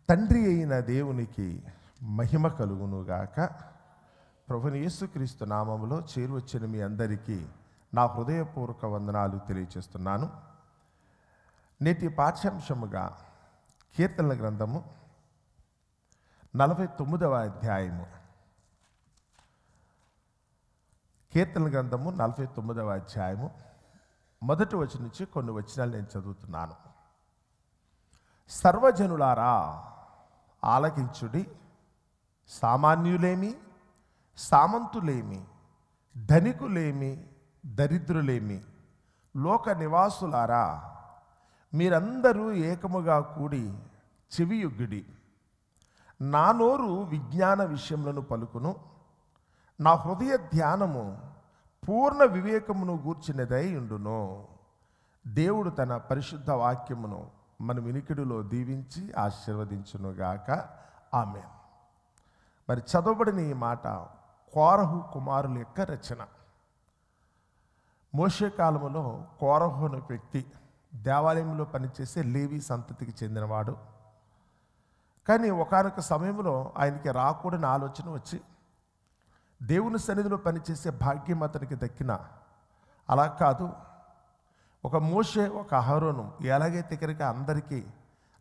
తండ్రి అయిన దేవునికి మహిమ కలుగునుగాక. ప్రభువైన యేసుక్రీస్తు నామములో చేరువచ్చిన మీ అందరికీ నా హృదయపూర్వక వందనాలు తెలియజేస్తున్నాను. నేటి పాఠ్యాంశముగా కీర్తనల గ్రంథము 49వ అధ్యాయము. కీర్తనల గ్రంథము 49వ అధ్యాయము మొదటి వచనం నుంచి కొన్ని వచనాలు నేను చదువుతున్నాను. సర్వజనులారా ఆలకించుడి, సామాన్యులేమి, సామంతులేమి, ధనికులేమి, దరిద్రులేమి, లోక నివాసులారా మీరందరూ ఏకముగా కూడి చెవియొగ్గుడి. నా నోరు విజ్ఞాన విషయములను పలుకును, నా హృదయ ధ్యానము పూర్ణ వివేకమును గూర్చినదై ఉండును. దేవుడు తన పరిశుద్ధ వాక్యమును మన వినికిడిలో దీవించి ఆశీర్వదించునుగాక. ఆమేన్. మరి చదవబడిన ఈ మాట కోరహు కుమారుల యొక్క రచన. మోషే కాలములో కోరహు అనే వ్యక్తి దేవాలయంలో పనిచేసే లేవి సంతతికి చెందినవాడు. కానీ ఒకానొక సమయంలో ఆయనకి రాకూడని ఆలోచన వచ్చి దేవుని సన్నిధిలో పనిచేసే భాగ్యం అతనికి దక్కిన, అలా కాదు, ఒక మోషే ఒక అహరోను ఎలాగైతే కనుక అందరికీ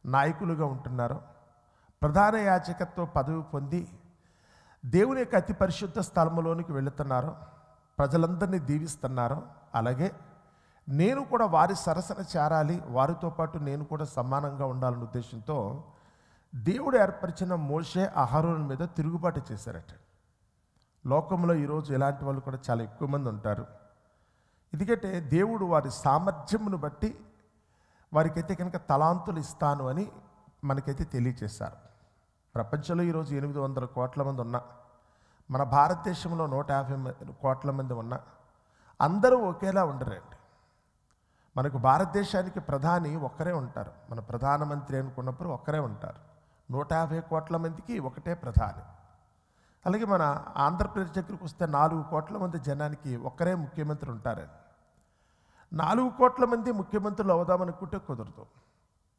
నాయకులుగా ఉంటున్నారో, ప్రధాన యాజకత్వ పదవి పొంది దేవుని యొక్క అతి పరిశుద్ధ స్థలములోనికి వెళుతున్నారో, ప్రజలందరినీ దీవిస్తున్నారో, అలాగే నేను కూడా వారి సరసన చేరాలి, వారితో పాటు నేను కూడా సమానంగా ఉండాలనే ఉద్దేశంతో దేవుడు ఏర్పరిచిన మోషే అహరోను మీద తిరుగుబాటు చేశారట. లోకంలో ఈరోజు ఇలాంటి వాళ్ళు కూడా చాలా ఎక్కువ మంది ఉంటారు. ఎందుకంటే దేవుడు వారి సామర్థ్యమును బట్టి వారికైతే కనుక తలాంతులు ఇస్తాను అని మనకైతే తెలియచేశారు. ప్రపంచంలో ఈరోజు 800 కోట్ల మంది ఉన్నా, మన భారతదేశంలో 150 కోట్ల మంది ఉన్నా అందరూ ఒకేలా ఉండరండి. మనకు భారతదేశానికి ప్రధాని ఒక్కరే ఉంటారు, మన ప్రధానమంత్రి అనుకున్నప్పుడు ఒక్కరే ఉంటారు. 150 కోట్ల మందికి ఒకటే ప్రధాని. అలాగే మన ఆంధ్రప్రదేశ్ దగ్గరికి వస్తే 4 కోట్ల మంది జనానికి ఒక్కరే ముఖ్యమంత్రి ఉంటారని. 4 కోట్ల మంది ముఖ్యమంత్రులు అవుదామనుకుంటే కుదరదు.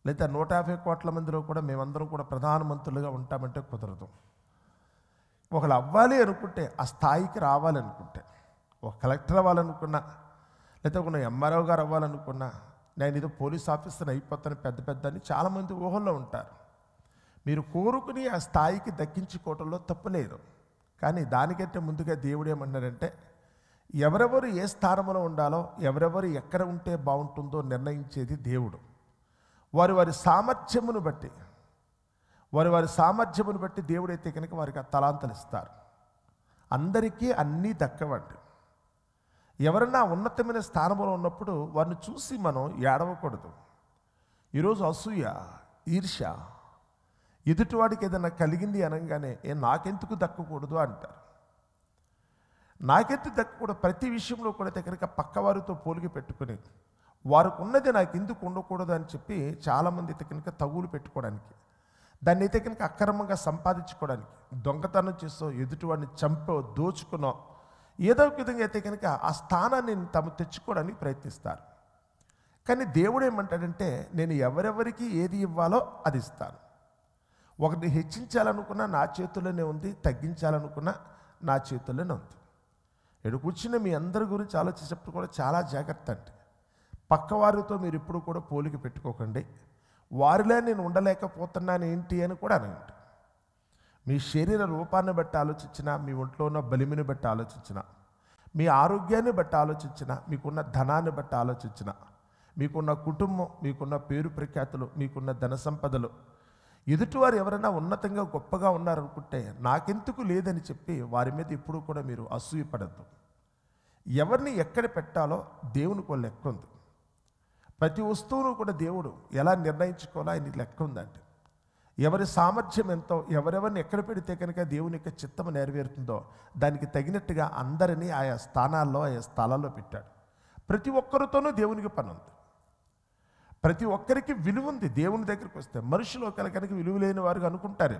లేదా 150 కోట్ల మందిలో కూడా మేమందరం కూడా ప్రధానమంత్రులుగా ఉంటామంటే కుదరదు. ఒకళ్ళు అవ్వాలి అనుకుంటే, ఆ స్థాయికి రావాలనుకుంటే, ఒక కలెక్టర్ అవ్వాలనుకున్నా, లేదా ఒక ఎంఆర్ఓ గారు అవ్వాలనుకున్నా, నేను ఏదో పోలీస్ ఆఫీసర్ అయిపోతాను పెద్ద పెద్ద అని చాలామంది ఊహల్లో ఉంటారు. మీరు కోరుకుని ఆ స్థాయికి దక్కించుకోవటంలో తప్పులేదు. కానీ దానికంటే ముందుగా దేవుడు ఏమన్నాడంటే, ఎవరెవరు ఏ స్థానంలో ఉండాలో, ఎవరెవరు ఎక్కడ ఉంటే బాగుంటుందో నిర్ణయించేది దేవుడు. వారి సామర్థ్యమును బట్టి దేవుడైతే కనుక వారికి ఆ తలాంతలు ఇస్తారు. అందరికీ అన్నీ దక్కవండి. ఎవరన్నా ఉన్నతమైన స్థానంలో ఉన్నప్పుడు వారిని చూసి మనం ఏడవకూడదు. ఈరోజు అసూయ, ఈర్ష్య, ఎదుటివాడికి ఏదైనా కలిగింది అనగానే నాకెందుకు దక్కకూడదు అంటారు. నాకెందుకు దక్కకూడదు? ప్రతి విషయంలో కూడా కనుక పక్కవారితో పోలికి పెట్టుకుని వారికి ఉన్నది నాకు ఎందుకు ఉండకూడదు అని చెప్పి చాలామంది అయితే కనుక తగులు పెట్టుకోవడానికి, దాన్ని అయితే కనుక అక్రమంగా సంపాదించుకోవడానికి, దొంగతనం చేసో, ఎదుటివాడిని చంపో, దోచుకునో, ఏదో ఒక విధంగా అయితే కనుక ఆ స్థానాన్ని తాము తెచ్చుకోవడానికి ప్రయత్నిస్తారు. కానీ దేవుడు ఏమంటాడంటే, నేను ఎవరెవరికి ఏది ఇవ్వాలో అది ఇస్తాను. ఒకరిని హెచ్చించాలనుకున్నా నా చేతుల్లోనే ఉంది, తగ్గించాలనుకున్నా నా చేతుల్లోనే ఉంది. ఇక్కడ కూర్చున్న మీ అందరి గురించి ఆలోచించేటప్పుడు కూడా చాలా జాగ్రత్త అండి. పక్కవారితో మీరు ఎప్పుడు కూడా పోలిక పెట్టుకోకండి. వారిలో నేను ఉండలేకపోతున్నాను ఏంటి అని కూడా అనండి. మీ శరీర రూపాన్ని బట్టి ఆలోచించినా, మీ ఒంట్లో ఉన్న బలిమిని బట్టి ఆలోచించినా, మీ ఆరోగ్యాన్ని బట్టి ఆలోచించినా, మీకున్న ధనాన్ని బట్టి ఆలోచించినా, మీకున్న కుటుంబం, మీకున్న పేరు ప్రఖ్యాతులు, మీకున్న ధన సంపదలు, ఎదుటివారు ఎవరైనా ఉన్నతంగా గొప్పగా ఉన్నారనుకుంటే నాకెందుకు లేదని చెప్పి వారి మీద ఎప్పుడూ కూడా మీరు అసూయపడద్దు. ఎవరిని ఎక్కడ పెట్టాలో దేవునికి ఒక లెక్క ఉంది. ప్రతి వస్తువును కూడా దేవుడు ఎలా నిర్ణయించుకోవాలో ఆయన లెక్క ఉందండి. ఎవరి సామర్థ్యం ఎంతో, ఎవరెవరిని ఎక్కడ పెడితే కనుక దేవుని యొక్క చిత్తము నెరవేరుతుందో దానికి తగినట్టుగా అందరినీ ఆయా స్థానాల్లో, ఆయా స్థలాల్లో పెట్టాడు. ప్రతి ఒక్కరితోనూ దేవునికి పని ఉంది. ప్రతి ఒక్కరికి విలువ ఉంది. దేవుని దగ్గరికి వస్తే మనుషులు ఒకరికి విలువ లేని వారుగా అనుకుంటారు.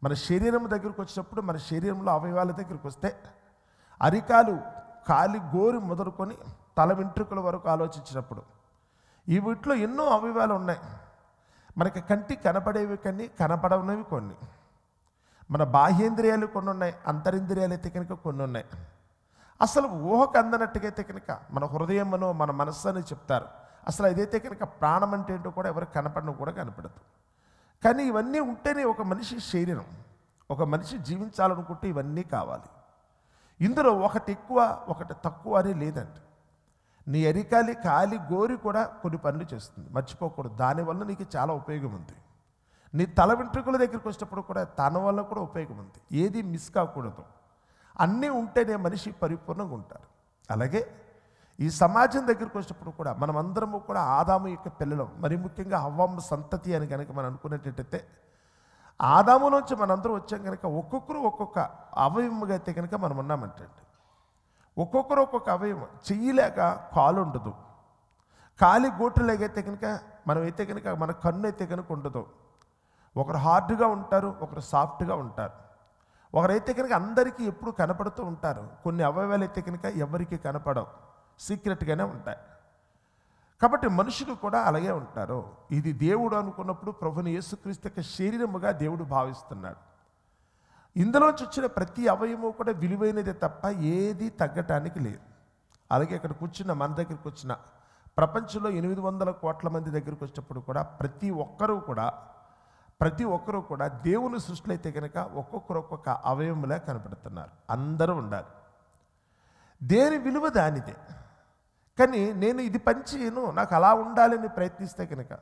మన శరీరం దగ్గరికి వచ్చినప్పుడు, మన శరీరంలో అవయవాల దగ్గరికి వస్తే అరికాలు, కాలి గోరు మొదలుకొని తల వెంట్రుకల వరకు ఆలోచించినప్పుడు ఈ వీటిలో ఎన్నో అవయవాలు ఉన్నాయి. మనకి కంటికి కనపడేవి కానీ కనపడనివి కొన్ని. మన బాహ్యేంద్రియాలు కొన్ని ఉన్నాయి, అంతరింద్రియాలు అయితే కనుక కొన్ని ఉన్నాయి. అసలు ఊహకు అందనట్టుగా అయితే కనుక మన హృదయమనో మన మనస్సు అని చెప్తారు. అసలు అదైతే కనుక ప్రాణం అంటే ఏంటో కూడా ఎవరికి కనపడను కూడా కనపడదు. కానీ ఇవన్నీ ఉంటేనే ఒక మనిషి శరీరం, ఒక మనిషి జీవించాలనుకుంటే ఇవన్నీ కావాలి. ఇందులో ఒకటి ఎక్కువ ఒకటి తక్కువ అని లేదండి. నీ అరికాలి కాలి గోరి కూడా కొన్ని పనులు చేస్తుంది, మర్చిపోకూడదు. దానివల్ల నీకు చాలా ఉపయోగం ఉంది. నీ తల వెంట్రుకల దగ్గరికి వచ్చినప్పుడు కూడా తన వల్ల కూడా ఉపయోగం ఉంది. ఏది మిస్ కాకూడదు. అన్నీ ఉంటేనే మనిషి పరిపూర్ణంగా ఉంటారు. అలాగే ఈ సమాజం దగ్గరికి వచ్చినప్పుడు కూడా మనమందరము కూడా ఆదాము యొక్క పిల్లలం, మరి ముఖ్యంగా హవ్వమ్మ సంతతి అని కనుక మనం అనుకునేటట్టయితే ఆదాము నుంచి మనందరం వచ్చాం కనుక ఒక్కొక్కరు ఒక్కొక్క అవయవముగా అయితే కనుక మనం ఉన్నామంటండి. ఒక్కొక్కరు ఒక్కొక్క అవయవం. చెయ్యలేక కాలు ఉండదు, కాలి గోటులేకైతే కనుక మనమైతే కనుక మన కన్ను అయితే కనుక ఉండదు. ఒకరు హార్డ్గా ఉంటారు, ఒకరు సాఫ్ట్గా ఉంటారు. ఒకరైతే కనుక అందరికీ ఎప్పుడు కనపడుతూ ఉంటారు. కొన్ని అవయవాలు అయితే కనుక ఎవరికి కనపడవు, సీక్రెట్గానే ఉంటాయి. కాబట్టి మనుషులు కూడా అలాగే ఉంటారు. ఇది దేవుడు అనుకున్నప్పుడు ప్రభుని యేసుక్రీస్తు యొక్క శరీరముగా దేవుడు భావిస్తున్నాడు. ఇందులోంచి వచ్చిన ప్రతి అవయవము కూడా విలువైనదే తప్ప ఏది తగ్గటానికి లేదు. అలాగే ఇక్కడ కూర్చున్న మన దగ్గరికి వచ్చిన ప్రపంచంలో 800 కోట్ల మంది దగ్గరికి వచ్చినప్పుడు కూడా ప్రతి ఒక్కరూ కూడా దేవుని సృష్టిలో అయితే కనుక ఒక్కొక్కరు ఒక్కొక్క అవయవములా కనపడుతున్నారు. అందరూ ఉండాలి. దేని విలువ దానిదే. కానీ నేను ఇది పని చేయను, నాకు అలా ఉండాలని ప్రయత్నిస్తే కనుక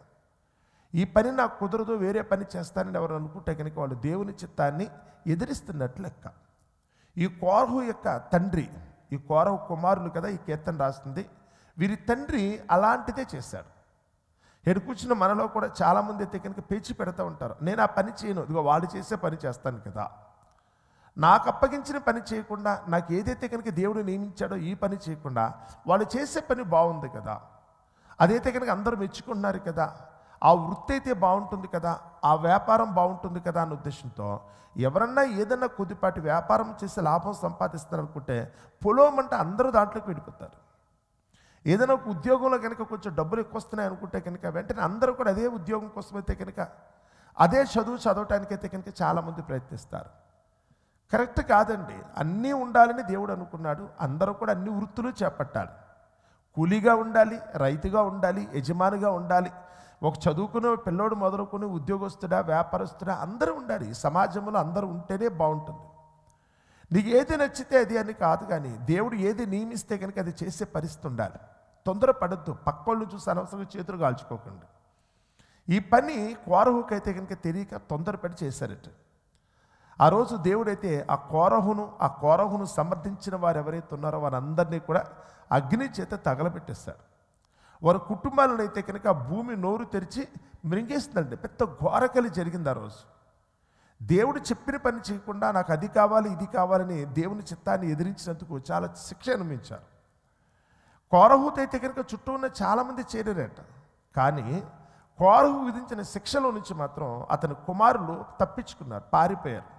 ఈ పని నాకు కుదరదు, వేరే పని చేస్తానని ఎవరు అనుకుంటే కనుక వాళ్ళు దేవుని చిత్తాన్ని ఎదిరిస్తున్నట్లు లెక్క. ఈ కోరహు యొక్క తండ్రి, ఈ కోరహు కుమారులు కదా ఈ కీర్తన రాస్తుంది. వీరి తండ్రి అలాంటిదే చేశాడు. ఇక్కడ కూర్చున్న మనలో కూడా చాలామంది అయితే కనుక పేచి పెడతా ఉంటారు. నేను ఆ పని చేయను, ఇదిగో వాడు చేసే పని చేస్తాను కదా. నాకు అప్పగించిన పని చేయకుండా, నాకు ఏదైతే కనుక దేవుడు నియమించాడో ఈ పని చేయకుండా వాళ్ళు చేసే పని బాగుంది కదా, అదైతే కనుక అందరూ మెచ్చుకుంటున్నారు కదా, ఆ వృత్తి అయితే బాగుంటుంది కదా, ఆ వ్యాపారం బాగుంటుంది కదా అన్న ఉద్దేశంతో ఎవరన్నా ఏదన్నా కొద్దిపాటి వ్యాపారం చేసి లాభం సంపాదిస్తారనుకుంటే పొలోమంటే అందరూ దాంట్లోకి వెళ్ళిపోతారు. ఏదైనా ఒక ఉద్యోగంలో కనుక కొంచెం డబ్బులు ఎక్కువ వస్తున్నాయి అనుకుంటే కనుక వెంటనే అందరూ కూడా అదే ఉద్యోగం కోసమైతే కనుక అదే చదవటానికైతే కనుక చాలామంది ప్రయత్నిస్తారు. కరెక్ట్ కాదండి. అన్నీ ఉండాలని దేవుడు అనుకున్నాడు. అందరూ కూడా అన్ని వృత్తులు చేపట్టాలి. కూలీగా ఉండాలి, రైతుగా ఉండాలి, యజమానిగా ఉండాలి, ఒక చదువుకునే పిల్లోడు మొదలుకొని ఉద్యోగస్తుడా వ్యాపారస్తుడా అందరూ ఉండాలి. ఈ సమాజంలో అందరూ ఉంటేనే బాగుంటుంది. నీకు ఏది నచ్చితే అది అని కాదు, కానీ దేవుడు ఏది నియమిస్తే కనుక అది చేసే పరిస్థితి ఉండాలి. తొందరపడద్దు, పక్కోళ్ళు చూసి అనవసరంగా చేతులు కాల్చుకోకండి. ఈ పని కోరహుకైతే కనుక తెలియక తొందరపడి చేశారట. ఆ రోజు దేవుడైతే ఆ కోరహును సమర్థించిన వారు ఎవరైతే ఉన్నారో వారందరినీ కూడా అగ్ని చేత తగలబెట్టేస్తారు. వారి కుటుంబాలను అయితే కనుక భూమి నోరు తెరిచి మృంగేస్తుందండి. పెద్ద ఘోరకలి జరిగింది ఆ రోజు. దేవుడు చెప్పిన పని చేయకుండా నాకు అది కావాలి ఇది కావాలని దేవుని చిత్తాన్ని ఎదిరించినందుకు చాలా శిక్ష అనుభవించారు. కోరహుతో అయితే కనుక చుట్టూ ఉన్న చాలామంది చేరారట. కానీ కోరహు విధించిన శిక్షలో నుంచి మాత్రం అతని కుమారులు తప్పించుకున్నారు, పారిపోయారు.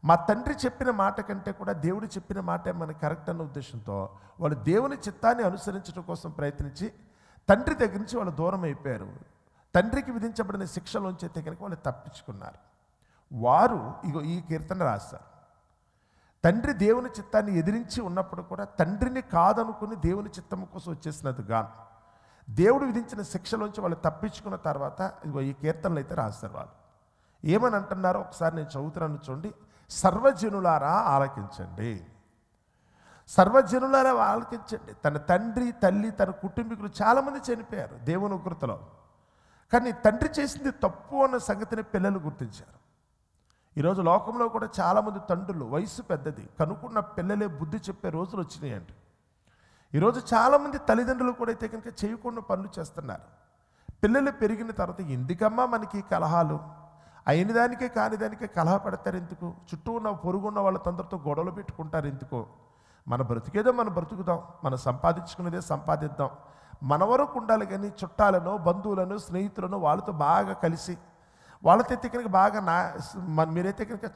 మా తండ్రి చెప్పిన మాట కంటే కూడా దేవుడు చెప్పిన మాటే మనకి కరెక్ట్ అన్న ఉద్దేశంతో వాళ్ళు దేవుని చిత్తాన్ని అనుసరించడం కోసం ప్రయత్నించి తండ్రి దగ్గర నుంచి వాళ్ళు దూరం అయిపోయారు. తండ్రికి విధించబడిన శిక్షలోంచి అయితే కనుక వాళ్ళు తప్పించుకున్నారు. వారు ఇగో ఈ కీర్తన రాస్తారు. తండ్రి దేవుని చిత్తాన్ని ఎదిరించి ఉన్నప్పుడు కూడా తండ్రిని కాదనుకుని దేవుని చిత్తం కోసం వచ్చేసినదిగా దేవుడు విధించిన శిక్షలోంచి వాళ్ళు తప్పించుకున్న తర్వాత ఇగో ఈ కీర్తనలు అయితే రాస్తారు. వాళ్ళు ఏమని అంటున్నారో ఒకసారి నేను చదువుతున్నాను చూడండి. సర్వజనులారా ఆలకించండి, సర్వజనులారా ఆలకించండి. తన తండ్రి తల్లి తన కుటుంబీకులు చాలామంది చనిపోయారు దేవుని ఉగ్రతలో. కానీ తండ్రి చేసింది తప్పు అన్న సంగతిని పిల్లలు గుర్తించారు. ఈరోజు లోకంలో కూడా చాలామంది తండ్రులు వయసు పెద్దది కనుక్కున్న పిల్లలే బుద్ధి చెప్పే రోజులు వచ్చినాయండి. ఈరోజు చాలామంది తల్లిదండ్రులు కూడా అయితే కనుక చేయకుండా పనులు చేస్తున్నారు. పిల్లలు పెరిగిన తర్వాత ఎందుకమ్మా మనకి కలహాలు, అయిన దానికే కాని దానికే కలహ పడతారు ఎందుకు, చుట్టూ ఉన్న పొరుగున్న వాళ్ళ తొందరతో గొడవలు పెట్టుకుంటారు ఎందుకు, మన బ్రతికేదో మనం బ్రతుకుదాం, మనం సంపాదించుకునేదే సంపాదిద్దాం, మన వరకు ఉండాలి. కానీ చుట్టాలను బంధువులను స్నేహితులను వాళ్ళతో బాగా కలిసి వాళ్ళతో అయితే కనుక బాగా మీరైతే కనుక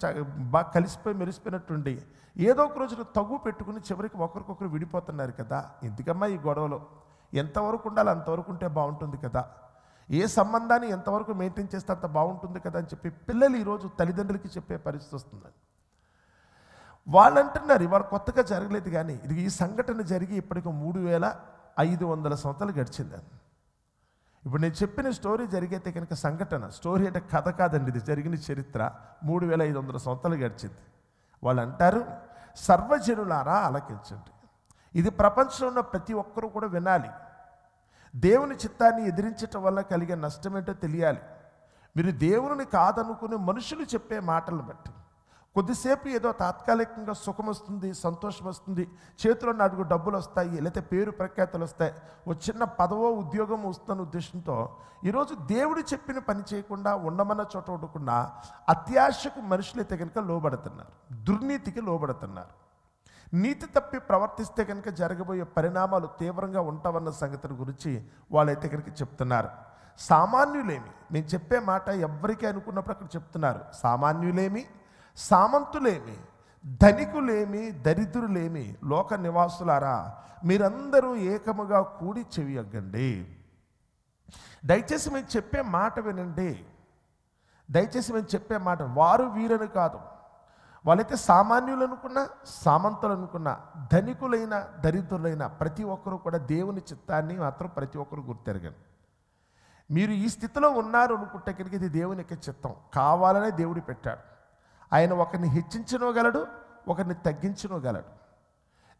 బాగా కలిసిపోయి మెరిసిపోయినట్టుండి ఏదో ఒక రోజున తగు పెట్టుకుని చివరికి ఒకరికొకరు విడిపోతున్నారు కదా. ఎందుకమ్మా ఈ గొడవలు, ఎంతవరకు ఉండాలి అంతవరకు ఉంటే బాగుంటుంది కదా. ఏ సంబంధాన్ని ఎంతవరకు మెయింటైన్ చేస్తే అంత బాగుంటుంది కదా అని చెప్పి పిల్లలు ఈరోజు తల్లిదండ్రులకి చెప్పే పరిస్థితి వస్తుంది. వాళ్ళు అంటున్నారు ఇవాళ కొత్తగా జరగలేదు, కానీ ఇది ఈ సంఘటన జరిగి ఇప్పటికి 3500 సంవత్సరాలు గడిచింది. ఇప్పుడు నేను చెప్పిన స్టోరీ జరిగితే కనుక సంఘటన, స్టోరీ అంటే కథ కాదండి, ఇది జరిగిన చరిత్ర 3500 సంవత్సరాలు గడిచింది. వాళ్ళు అంటారు, సర్వజనులారా ఆలకించండి, ఇది ప్రపంచంలో ఉన్న ప్రతి ఒక్కరూ కూడా వినాలి. దేవుని చిత్తాన్ని ఎదిరించటం వల్ల కలిగే నష్టమేంటో తెలియాలి. మీరు దేవుని కాదనుకుని మనుషులు చెప్పే మాటలను బట్టి కొద్దిసేపు ఏదో తాత్కాలికంగా సుఖం వస్తుంది, సంతోషం వస్తుంది, చేతిలో అడుగు డబ్బులు వస్తాయి, లేకపోతే పేరు ప్రఖ్యాతులు వస్తాయి, ఓ చిన్న పదవో ఉద్యోగం వస్తున్న ఉద్దేశంతో ఈరోజు దేవుడు చెప్పిన పని చేయకుండా ఉండమన్న చోట ఉండకుండా అత్యాశకు మనుషులైతే కనుక లోబడుతున్నారు, దుర్నీతికి లోబడుతున్నారు. నీతి తప్పి ప్రవర్తిస్తే కనుక జరగబోయే పరిణామాలు తీవ్రంగా ఉంటావన్న సంగతిని గురించి వాళ్ళైతే కనుక చెప్తున్నారు. సామాన్యులేమి, నేను చెప్పే మాట ఎవరికి అనుకున్నప్పుడు అక్కడ చెప్తున్నారు, సామాన్యులేమి, సామంతులేమి, ధనికులేమి, దరిద్రులేమి, లోక నివాసులారా మీరందరూ ఏకముగా కూడి చెవియొగ్గండి. దయచేసి మేము చెప్పే మాట వినండి. దయచేసి మేము చెప్పే మాట, వారు వీరని కాదు, వాళ్ళైతే సామాన్యులు అనుకున్నా, సామంతులు అనుకున్నా, ధనికులైన దరిద్రులైన ప్రతి ఒక్కరూ కూడా దేవుని చిత్తాన్ని మాత్రం ప్రతి ఒక్కరు గుర్తెరగండి. మీరు ఈ స్థితిలో ఉన్నారు అనుకుంటే కనుక ఇది దేవుని యొక్క చిత్తం, కావాలనే దేవుడు పెట్టాడు. ఆయన ఒకరిని హెచ్చించనోగలడు, ఒకరిని తగ్గించనోగలడు.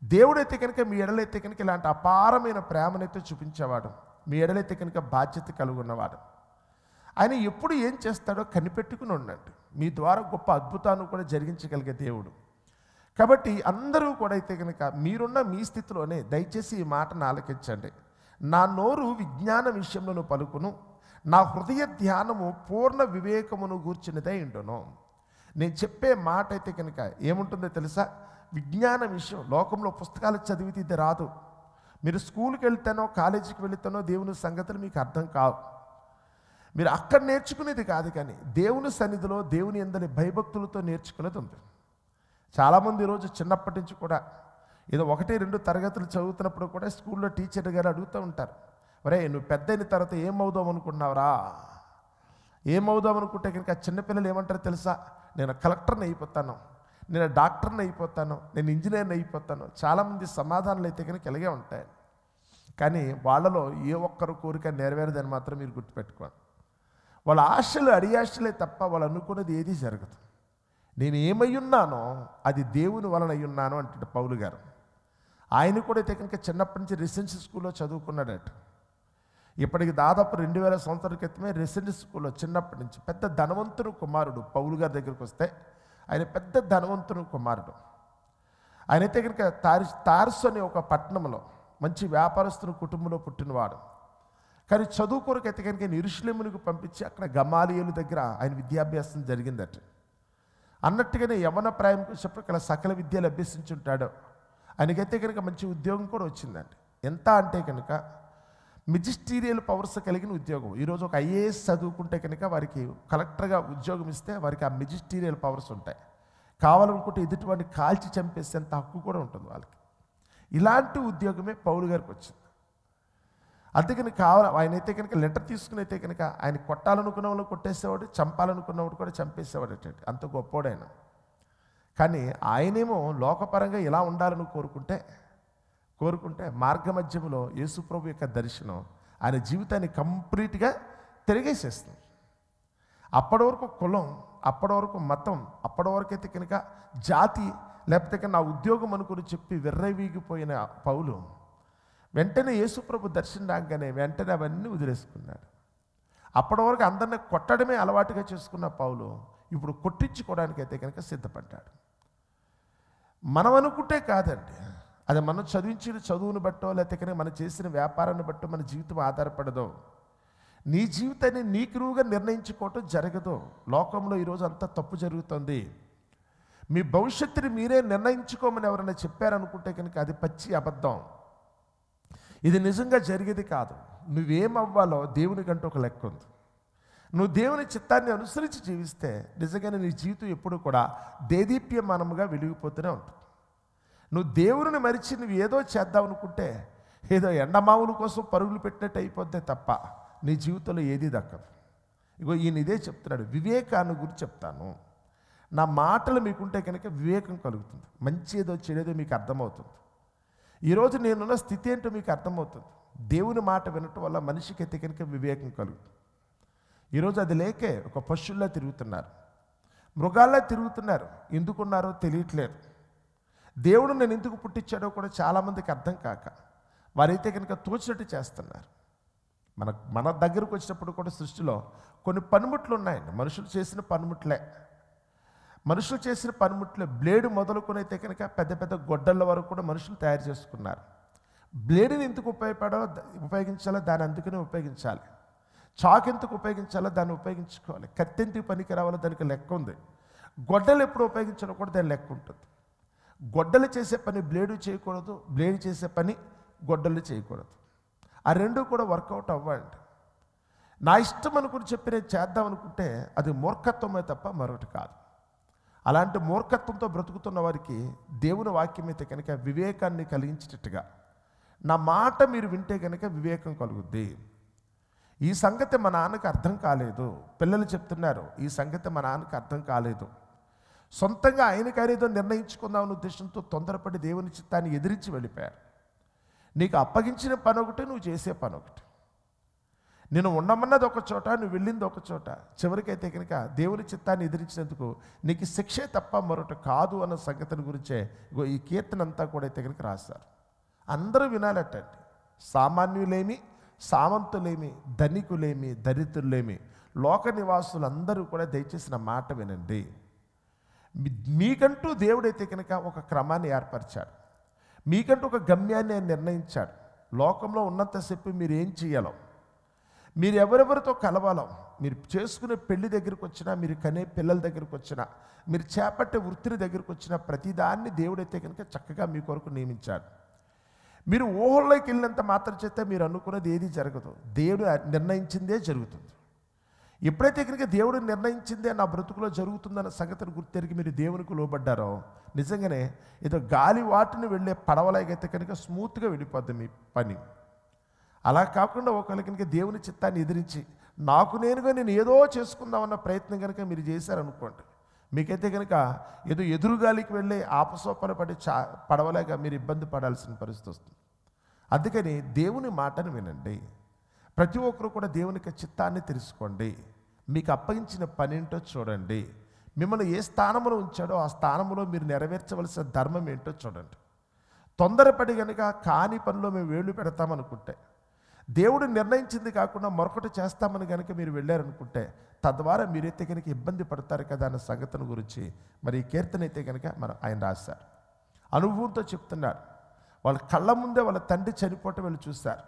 దేవుడైతే కనుక మీ ఎడలైతే కనుక ఇలాంటి అపారమైన ప్రేమనైతే చూపించేవాడు, మీ ఎడలైతే కనుక బాధ్యత కలుగున్నవాడు. ఆయన ఎప్పుడు ఏం చేస్తాడో కనిపెట్టుకుని ఉండండి. మీ ద్వారా గొప్ప అద్భుతాన్ని కూడా జరిగించగలిగే దేవుడు. కాబట్టి అందరూ కూడా అయితే కనుక మీరున్న మీ స్థితిలోనే దయచేసి ఈ మాటను ఆలకించండి. నా నోరు విజ్ఞాన విషయంలో పలుకును, నా హృదయ ధ్యానము పూర్ణ వివేకమును గూర్చినదై ఉండును. నేను చెప్పే మాట అయితే కనుక ఏముంటుందో తెలుసా? విజ్ఞాన విషయం. లోకంలో పుస్తకాలు చదివితే ఇది రాదు. మీరు స్కూల్కి వెళ్తానో కాలేజీకి వెళ్తానో దేవుని సంగతులు మీకు అర్థం కావు. మీరు అక్కడ నేర్చుకునేది కాదు, కానీ దేవుని సన్నిధిలో దేవుని యందలి భయభక్తులతో నేర్చుకునేది ఉంది. చాలామంది ఈరోజు చిన్నప్పటి నుంచి కూడా ఏదో 1-2 తరగతులు చదువుతున్నప్పుడు కూడా స్కూల్లో టీచర్ గారు అడుగుతూ ఉంటారు, ఒరే నువ్వు పెద్ద అయిన తర్వాత ఏమవుదాం అనుకున్నావురా? ఏమవుదాం అనుకుంటే కనుక చిన్నపిల్లలు ఏమంటారు తెలుసా? నేను కలెక్టర్ని అయిపోతాను, నేను డాక్టర్ని అయిపోతాను, నేను ఇంజనీర్ని అయిపోతాను. చాలామంది సమాధానాలు అయితే కనుక ఇలాగే ఉంటాయి. కానీ వాళ్ళలో ఏ ఒక్కరు కోరిక నెరవేరదని మాత్రం మీరు గుర్తుపెట్టుకోండి. వాళ్ళ ఆశలు అడియాశలే తప్ప వాళ్ళు అనుకున్నది ఏదీ జరగదు. నేను ఏమయ్యున్నానో అది దేవుని వలన అయ్యున్నాను అంటాడు పౌలు గారు. ఆయన కూడా అయితే కనుక చిన్నప్పటి నుంచి రెసిడెన్షియల్ స్కూల్లో చదువుకున్నాడట. ఇప్పటికి దాదాపు 2000 సంవత్సరాల క్రితమే రెసిడెన్షియల్ స్కూల్లో చిన్నప్పటి నుంచి పెద్ద ధనవంతుని కుమారుడు పౌలు గారి దగ్గరికి వస్తే ఆయన పెద్ద ధనవంతుని కుమారుడు. ఆయనైతే కనుక తార్సు అనే ఒక పట్టణంలో మంచి వ్యాపారస్తుని కుటుంబంలో పుట్టినవాడు. కానీ చదువు కొరకు అయితే కనుక యెరూషలేమునకు పంపించి అక్కడ గమాలియేలు దగ్గర ఆయన విద్యాభ్యాసం జరిగిందట. అన్నట్టుగానే యవ్వన ప్రాయంకి వచ్చినప్పుడు అక్కడ సకల విద్యలు అభ్యసించుంటాడు. ఆయనకైతే కనుక మంచి ఉద్యోగం కూడా వచ్చిందండి. ఎంత అంటే కనుక మెజిస్టీరియల్ పవర్స్ కలిగిన ఉద్యోగం. ఈరోజు ఒక ఐఏఎస్ చదువుకుంటే కనుక వారికి కలెక్టర్గా ఉద్యోగం ఇస్తే వారికి ఆ మెజిస్టీరియల్ పవర్స్ ఉంటాయి. కావాలనుకుంటే ఎదుటివాడిని కాల్చి చంపేసేంత హక్కు కూడా ఉంటుంది వాళ్ళకి. ఇలాంటి ఉద్యోగమే పౌలు గారికి వచ్చింది. అందుకని ఆయనైతే కనుక లెటర్ తీసుకుని అయితే కనుక ఆయన కొట్టాలనుకున్న వాళ్ళు కొట్టేసేవాడు, చంపాలనుకున్నవాడు కూడా చంపేసేవాడు. అంత గొప్పోడైన. కానీ ఆయనేమో లోకపరంగా ఇలా ఉండాలని కోరుకుంటే మార్గమధ్యంలో యేసుప్రభు యొక్క దర్శనం ఆయన జీవితాన్ని కంప్లీట్గా తిరిగేసేస్తుంది. అప్పటి వరకు కులం, అప్పటి వరకు మతం, అప్పటి వరకు అయితే కనుక జాతి, లేకపోతే నా ఉద్యోగం అనుకుని చెప్పి విర్రవీగిపోయిన పౌలు వెంటనే యేసుప్రభు దర్శనం రాగానే వెంటనే అవన్నీ వదిలేసుకున్నాడు. అప్పటి వరకు అందరినీ కొట్టడమే అలవాటుగా చేసుకున్న పౌలు ఇప్పుడు కొట్టించుకోవడానికి అయితే కనుక సిద్ధపడ్డాడు. మనం అనుకుంటే కాదండి, అది మనం చదివించిన చదువును బట్టో లేకపోతే కనుక మనం చేసిన వ్యాపారాన్ని బట్టో మన జీవితం ఆధారపడదు. నీ జీవితాన్ని నీకురువుగా నిర్ణయించుకోవటం జరగదు. లోకంలో ఈరోజు అంతా తప్పు జరుగుతుంది. మీ భవిష్యత్తుని మీరే నిర్ణయించుకోమని ఎవరైనా చెప్పారనుకుంటే కనుక అది పచ్చి అబద్ధం. ఇది నిజంగా జరిగేది కాదు. నువ్వేమవ్వాలో దేవునికంటూ ఒక లెక్క ఉంది. నువ్వు దేవుని చిత్తాన్ని అనుసరించి జీవిస్తే నిజంగానే నీ జీవితం ఎప్పుడు కూడా దేదీప్యమానముగా వెలిగిపోతూనే ఉంటుంది. నువ్వు దేవుని మరిచి నువ్వు ఏదో చేద్దాం అనుకుంటే ఏదో ఎండమావుల కోసం పరుగులు పెట్టినట్టు అయిపోద్దే తప్ప నీ జీవితంలో ఏది దక్కదు. ఇగో ఈయన ఇదే చెప్తున్నాడు, వివేకాన్ని గురించి చెప్తాను. నా మాటలు మీకుంటే కనుక వివేకం కలుగుతుంది, మంచి ఏదో చెడేదో మీకు అర్థమవుతుంది. ఈరోజు నేనున్న స్థితి ఏంటో మీకు అర్థమవుతుంది. దేవుని మాట వినటం వల్ల మనిషికి అయితే కనుక వివేకం కలుగుతుంది. ఈరోజు అది లేకే ఒక పశువుల్లా తిరుగుతున్నారు, మృగాల్లా తిరుగుతున్నారు. ఎందుకున్నారో తెలియట్లేదు. దేవుడు నేను ఎందుకు పుట్టించాడో కూడా చాలామందికి అర్థం కాక వారైతే కనుక తోచినట్టు చేస్తున్నారు. మన దగ్గరకు వచ్చినప్పుడు కూడా సృష్టిలో కొన్ని పనిముట్లు ఉన్నాయండి. మనుషులు చేసిన పనిముట్లే, మనుషులు చేసిన పనిముట్లే. బ్లేడు మొదలుకొని అయితే కనుక పెద్ద పెద్ద గొడ్డళ్ళ వరకు కూడా మనుషులు తయారు చేసుకున్నారు. బ్లేడుని ఎందుకు ఉపయోగించాలో దాన్ని అందుకనే ఉపయోగించాలి. చాకు ఎందుకు ఉపయోగించాలో దాన్ని ఉపయోగించుకోవాలి. కత్తెందుకు పనికి రావాలో దానికి లెక్క ఉంది. గొడ్డలు ఎప్పుడు ఉపయోగించాలో కూడా దాని లెక్క ఉంటుంది. గొడ్డలు చేసే పని బ్లేడు చేయకూడదు, బ్లేడు చేసే పని గొడ్డలు చేయకూడదు. ఆ రెండు కూడా వర్కౌట్ అవ్వండి. నా ఇష్టం అనుకుని చెప్పి నేను చేద్దాం అనుకుంటే అది మూర్ఖత్వమే తప్ప మరొకటి కాదు. అలాంటి మూర్ఖత్వంతో బ్రతుకుతున్న వారికి దేవుని వాక్యం అయితే కనుక వివేకాన్ని కలిగించేటట్టుగా, నా మాట మీరు వింటే కనుక వివేకం కలుగుద్ది. ఈ సంగతి మా నాన్నకు అర్థం కాలేదు. పిల్లలు చెప్తున్నారు, ఈ సంగతి మా నాన్నకు అర్థం కాలేదు. సొంతంగా ఆయనకనేదో నిర్ణయించుకుందామనే ఉద్దేశంతో తొందరపడి దేవుని చిత్తాన్ని ఎదిరించి వెళ్ళిపోయారు. నీకు అప్పగించిన పని ఒకటి, నువ్వు చేసే పని ఒకటి. నేను ఉండమన్నది ఒక చోట, నువ్వు వెళ్ళింది ఒక చోట. చివరికైతే కనుక దేవుని చిత్తాన్ని ఎదిరించినందుకు నీకు శిక్షే తప్ప మరొకటి కాదు అన్న సంగతిని గురించే ఈ కీర్తన అంతా కూడా అయితే కనుక రాశారు. అందరూ వినాలటండి. సామాన్యులేమి, సామంతులేమి, ధనికులేమి, దరిద్రులేమి, లోక నివాసులందరూ కూడా దయచేసి నా మాట వినండి. మీకంటూ దేవుడైతే కనుక ఒక క్రమాన్ని ఏర్పరిచాడు. మీకంటూ ఒక గమ్యాన్ని ఆయన నిర్ణయించాడు. లోకంలో ఉన్నంతసేపు మీరు ఏం చేయాలో, మీరు ఎవరెవరితో కలవాలో, మీరు చేసుకునే పెళ్లి దగ్గరికి వచ్చినా, మీరు కనే పిల్లల దగ్గరికి వచ్చినా, మీరు చేపట్టే వృత్తిని దగ్గరికి వచ్చినా ప్రతిదాన్ని దేవుడైతే కనుక చక్కగా మీ కొరకు నియమించాడు. మీరు ఊహల్లోకి వెళ్ళినంత మాత్రం చేస్తే మీరు అనుకున్నది ఏది జరగదు. దేవుడు నిర్ణయించిందే జరుగుతుంది. ఎప్పుడైతే కనుక దేవుడు నిర్ణయించిందే నా బ్రతుకులో జరుగుతుందన్న సంగతిని గుర్తెరిగి మీరు దేవునికి లోబడ్డారో, నిజంగానే ఏదో గాలి వాటిని వెళ్ళే పడవలాగైతే కనుక స్మూత్గా వెళ్ళిపోద్ది మీ పని. అలా కాకుండా ఒకవేళ కనుక దేవుని చిత్తాన్ని ఎదిరించి నాకు నేనుగా నేను ఏదో చేసుకుందామన్న ప్రయత్నం కనుక మీరు చేశారనుకోండి, మీకైతే కనుక ఏదో ఎదురుగాలికి వెళ్ళే ఆపసోపాలు పడి పడవలాగా మీరు ఇబ్బంది పడాల్సిన పరిస్థితి వస్తుంది. అందుకని దేవుని మాటను వినండి. ప్రతి ఒక్కరు కూడా దేవునికి చిత్తాన్ని తెలుసుకోండి. మీకు అప్పగించిన పని ఏంటో చూడండి. మిమ్మల్ని ఏ స్థానంలో ఉంచాడో ఆ స్థానంలో మీరు నెరవేర్చవలసిన ధర్మం ఏంటో చూడండి. తొందరపడి కనుక కాని పనిలో మేము వేళ్ళు పెడతామనుకుంటే, దేవుడు నిర్ణయించింది కాకుండా మరొకటి చేస్తామని కనుక మీరు వెళ్ళారనుకుంటే, తద్వారా మీరైతే కనుక ఇబ్బంది పడతారు కదా అన్న సంగతిని గురించి మరి ఈ కీర్తన అయితే కనుక ఆయన రాశారు. అనుభవంతో చెప్తున్నాడు. వాళ్ళ కళ్ళ ముందే వాళ్ళ తండ్రి చనిపోవటం వీళ్ళు చూశారు.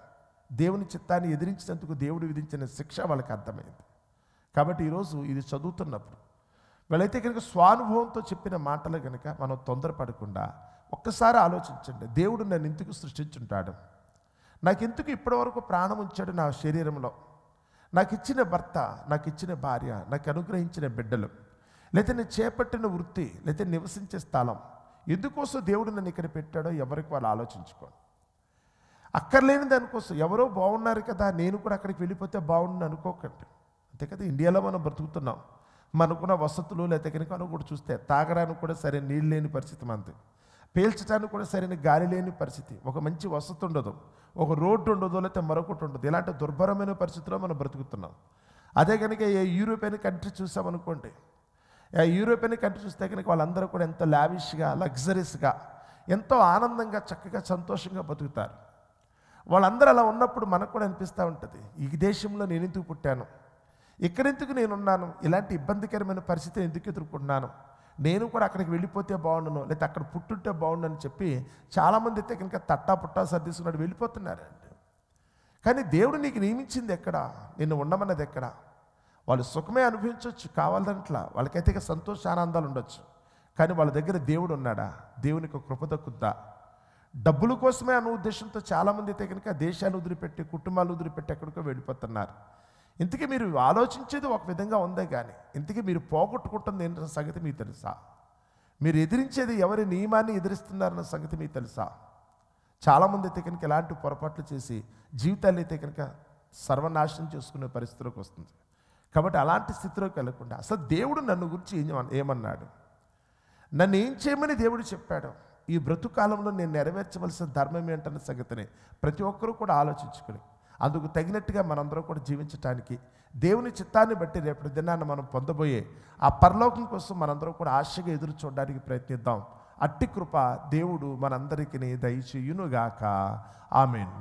దేవుని చిత్తాన్ని ఎదిరించినందుకు దేవుడు విధించిన శిక్ష వాళ్ళకి అర్థమైంది. కాబట్టి ఈరోజు ఇది చదువుతున్నప్పుడు వీళ్ళైతే కనుక స్వానుభవంతో చెప్పిన మాటలు కనుక మనం తొందరపడకుండా ఒక్కసారి ఆలోచించండి. దేవుడు నన్ను ఎందుకు సృష్టించుంటాడు? నాకు ఎందుకు ఇప్పటివరకు ప్రాణం ఉంచాడు నా శరీరంలో? నాకు ఇచ్చిన భర్త, నాకు ఇచ్చిన భార్య, నాకు అనుగ్రహించిన బిడ్డలు, లేకపోతే నేను చేపట్టిన వృత్తి, లేకపోతే నివసించే స్థలం, ఎందుకోసం దేవుడు నన్ను ఇక్కడ పెట్టాడో ఎవరికి వాళ్ళు ఆలోచించుకోండి. అక్కర్లేని దానికోసం ఎవరో బాగున్నారు కదా నేను కూడా అక్కడికి వెళ్ళిపోతే బాగుండు అనుకోకండి. అంతే కదా, ఇండియాలో మనం బ్రతుకుతున్నాం. మనకున్న వసతులు లేకపోతే కనుక మనం కూడా చూస్తే తాగడానికి కూడా సరైన నీళ్ళు లేని పరిస్థితి మనది, పీల్చడానికి కూడా సరైన గాలి లేని పరిస్థితి, ఒక మంచి వసతి ఉండదు, ఒక రోడ్డు ఉండదు, లేకపోతే మరొకటి ఉండదు. ఇలాంటి దుర్భరమైన పరిస్థితిలో మనం బ్రతుకుతున్నాం. అదే కనుక ఏ యూరోపియన్ కంట్రీ చూసామనుకోండి, ఆ యూరోపియన్ కంట్రీ చూస్తే కనుక వాళ్ళందరూ కూడా ఎంతో లావిష్గా, లగ్జరీస్గా, ఎంతో ఆనందంగా, చక్కగా, సంతోషంగా బతుకుతారు. వాళ్ళందరూ అలా ఉన్నప్పుడు మనకు కూడా అనిపిస్తూ ఉంటుంది, ఈ దేశంలో నేను ఎందుకు పుట్టాను, ఇక్కడెందుకు నేనున్నాను, ఇలాంటి ఇబ్బందికరమైన పరిస్థితిని ఎందుకు ఎదుర్కొంటున్నాను, నేను కూడా అక్కడికి వెళ్ళిపోతే బాగుండును, లేకపోతే అక్కడ పుట్టుంటే బాగుండు అని చెప్పి చాలామంది అయితే కనుక తట్టా పుట్టా సర్దిస్తున్నాడు వెళ్ళిపోతున్నారండి. కానీ దేవుడు నీకు నియమించింది ఎక్కడ, నిన్ను ఉండమన్నది ఎక్కడ? వాళ్ళు సుఖమే అనుభవించవచ్చు కావాలంట్లా, వాళ్ళకైతే ఇక సంతోషానందాలు ఉండొచ్చు. కానీ వాళ్ళ దగ్గర దేవుడు ఉన్నాడా? దేవునికి కృప దక్కుద్దా? డబ్బుల కోసమే అన్న ఉద్దేశంతో చాలామంది అయితే కనుక దేశాలు వదిలిపెట్టి, కుటుంబాలు వదిలిపెట్టి ఎక్కడికో వెళ్ళిపోతున్నారు. ఇంతకీ మీరు ఆలోచించేది ఒక విధంగా ఉందే కానీ ఇంతకీ మీరు పోగొట్టుకుంటుంది ఏంటన్న సంగతి మీకు తెలుసా? మీరు ఎదిరించేది ఎవరి నియమాన్ని ఎదిరిస్తున్నారన్న సంగతి మీకు తెలుసా? చాలామంది అయితే కనుక ఇలాంటి పొరపాట్లు చేసి జీవితాలు అయితే కనుక సర్వనాశనం చేసుకునే పరిస్థితిలోకి వస్తుంది. కాబట్టి అలాంటి స్థితిలోకి వెళ్ళకుండా అసలు దేవుడు నన్ను గురించి ఏమన్నాడు, నన్ను ఏం చేయమని దేవుడు చెప్పాడు, ఈ బ్రతుకాలంలో నేను నెరవేర్చవలసిన ధర్మం ఏంటన్న సంగతిని ప్రతి ఒక్కరూ కూడా ఆలోచించుకుని అందుకు తగినట్టుగా మనందరం కూడా జీవించడానికి దేవుని చిత్తాన్ని బట్టి రేపటి దినాన్ని మనం పొందబోయే ఆ పరలోకం కోసం మనందరం కూడా ఆశగా ఎదురు చూడడానికి ప్రయత్నిద్దాం. అట్టి కృప దేవుడు మనందరికీ దయచేయునుగాక. ఆమేన్.